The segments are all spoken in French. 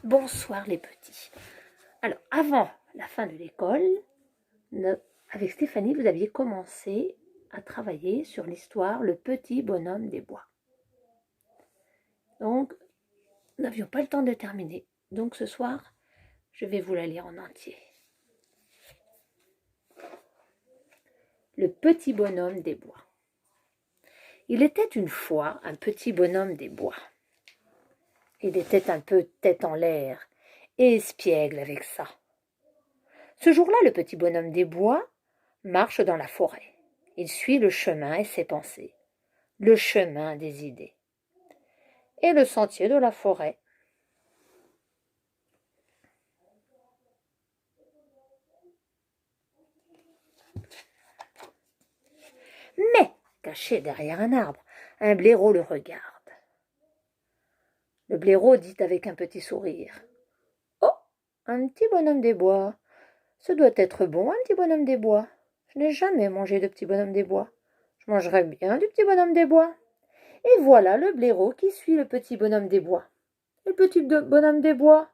Bonsoir les petits. Alors, avant la fin de l'école, avec Stéphanie, vous aviez commencé à travailler sur l'histoire Le Petit Bonhomme des Bois. Donc, nous n'avions pas le temps de terminer. Donc ce soir, je vais vous la lire en entier. Le Petit Bonhomme des Bois. Il était une fois un petit bonhomme des bois. Il était un peu tête en l'air et espiègle avec ça. Ce jour-là, le petit bonhomme des bois marche dans la forêt. Il suit le chemin et ses pensées, le chemin des idées et le sentier de la forêt. Mais, caché derrière un arbre, un blaireau le regarde. Le blaireau dit avec un petit sourire: « Oh, un petit bonhomme des bois. Ce doit être bon, un petit bonhomme des bois. Je n'ai jamais mangé de petit bonhomme des bois. Je mangerais bien du petit bonhomme des bois. » Et voilà le blaireau qui suit le petit bonhomme des bois. Le petit bonhomme des bois,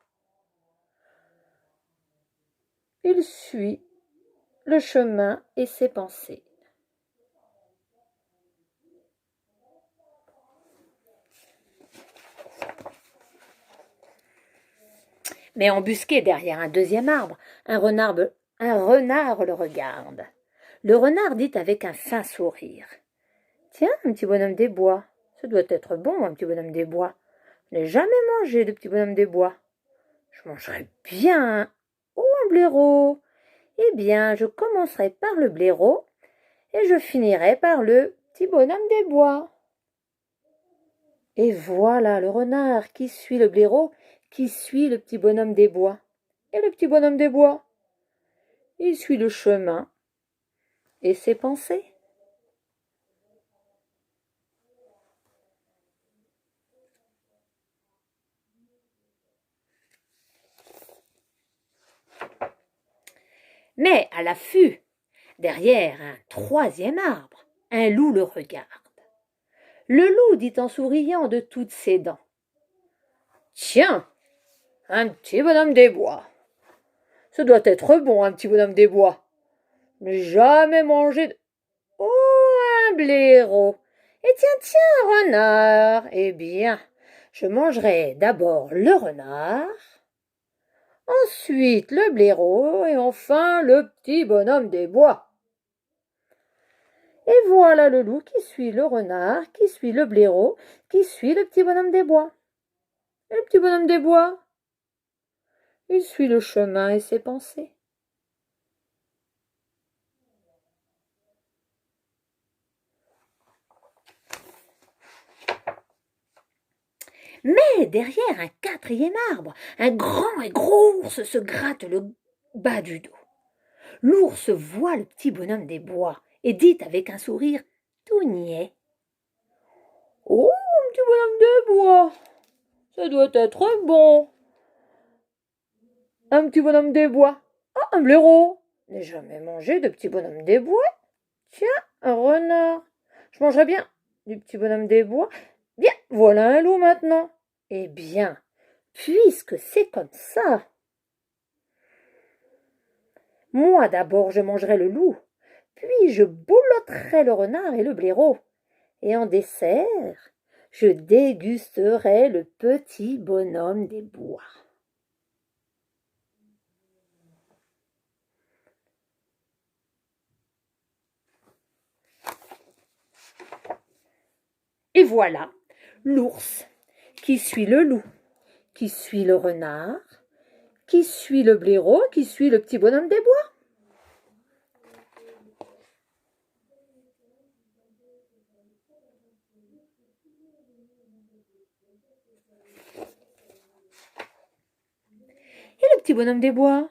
il suit le chemin et ses pensées. Mais embusqué derrière un deuxième arbre, un renard le regarde. Le renard dit avec un fin sourire: « Tiens, un petit bonhomme des bois, ce doit être bon, un petit bonhomme des bois. Je n'ai jamais mangé de petit bonhomme des bois. Je mangerais bien. Oh, un blaireau. Eh bien, je commencerai par le blaireau et je finirai par le petit bonhomme des bois. » Et voilà le renard qui suit le blaireau, qui suit le petit bonhomme des bois. Et le petit bonhomme des bois, il suit le chemin et ses pensées. Mais à l'affût, derrière un troisième arbre, un loup le regarde. Le loup dit en souriant de toutes ses dents: « Tiens, un petit bonhomme des bois. Ce doit être bon, un petit bonhomme des bois. Je n'ai jamais mangé de... Oh, un blaireau. Et tiens, renard. Eh bien, je mangerai d'abord le renard, ensuite le blaireau et enfin le petit bonhomme des bois. » Et voilà le loup qui suit le renard, qui suit le blaireau, qui suit le petit bonhomme des bois. Et le petit bonhomme des bois, il suit le chemin et ses pensées. Mais derrière un quatrième arbre, un grand et gros ours se gratte le bas du dos. L'ours voit le petit bonhomme des bois et dit avec un sourire tout niais: « Oh, un petit bonhomme des bois, ça doit être bon. Un petit bonhomme des bois. Ah, un blaireau. Je n'ai jamais mangé de petit bonhomme des bois. Tiens, un renard. Je mangerais bien du petit bonhomme des bois. Bien, voilà un loup maintenant. Eh bien, puisque c'est comme ça, moi d'abord je mangerai le loup, puis je boulotterai le renard et le blaireau, et en dessert, je dégusterai le petit bonhomme des bois. » Et voilà l'ours qui suit le loup, qui suit le renard, qui suit le blaireau, qui suit le petit bonhomme des bois. Et le petit bonhomme des bois,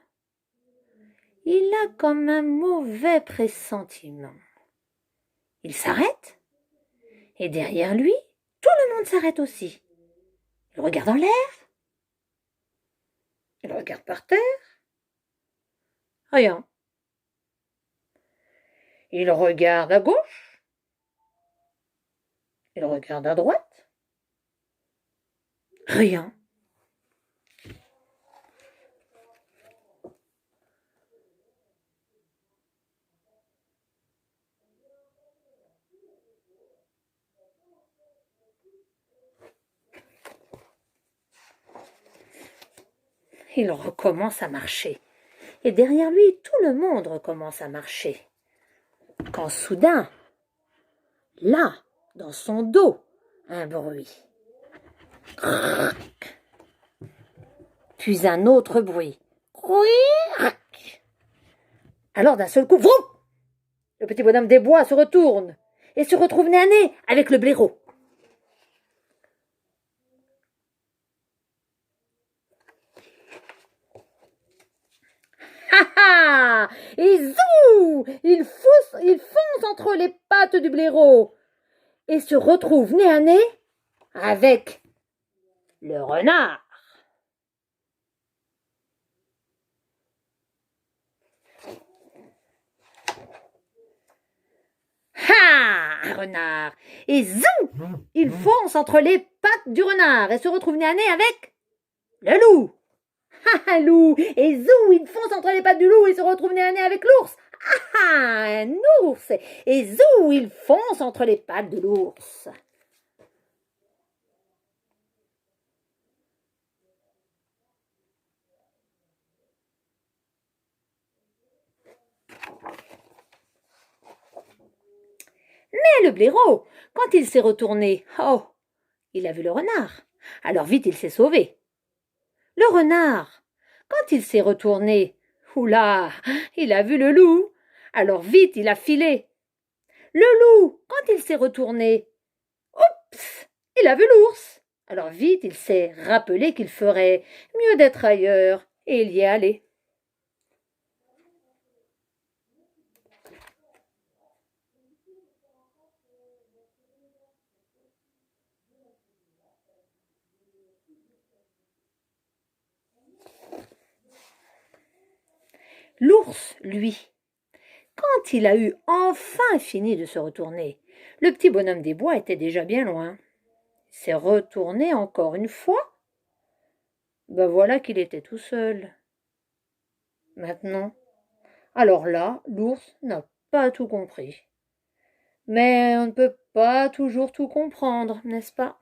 il a comme un mauvais pressentiment. Il s'arrête, et derrière lui, tout le monde s'arrête aussi. Il regarde en l'air, il regarde par terre, rien. Il regarde à gauche, il regarde à droite, rien. Il recommence à marcher. Et derrière lui, tout le monde recommence à marcher. Quand soudain, là, dans son dos, un bruit. Puis un autre bruit. Alors d'un seul coup, vroom, le petit bonhomme des bois se retourne et se retrouve nez à nez avec le blaireau. Ha ha! Et zou! Il fonce entre les pattes du blaireau et se retrouve nez à nez avec le renard. Ha! Un renard. Et zou! Il fonce entre les pattes du renard et se retrouve nez à nez avec le loup. Ha! Un loup. Et zou! Il fonce entre les pattes du loup et se retrouve nez à nez avec l'ours. Ah! Un ours. Et zou! Il fonce entre les pattes de l'ours. Mais le blaireau, quand il s'est retourné, oh, il a vu le renard. Alors vite il s'est sauvé. Le renard, quand il s'est retourné, oula, il a vu le loup. Alors vite il a filé. Le loup, quand il s'est retourné, oups, il a vu l'ours. Alors vite il s'est rappelé qu'il ferait mieux d'être ailleurs et il y est allé. L'ours, lui, quand il a eu enfin fini de se retourner, le petit bonhomme des bois était déjà bien loin. Il s'est retourné encore une fois. Ben voilà qu'il était tout seul. Maintenant, alors là, l'ours n'a pas tout compris. Mais on ne peut pas toujours tout comprendre, n'est-ce pas?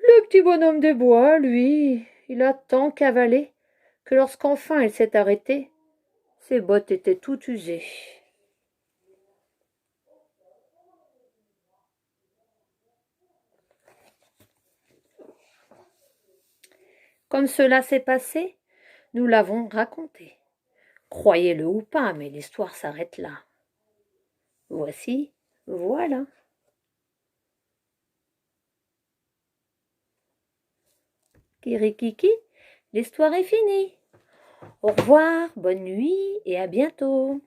Le petit bonhomme des bois, lui, il a tant cavalé que lorsqu'enfin il s'est arrêté, ses bottes étaient toutes usées. Comme cela s'est passé, nous l'avons raconté. Croyez-le ou pas, mais l'histoire s'arrête là. Voici, voilà. Kirikiki, l'histoire est finie. Au revoir, bonne nuit et à bientôt.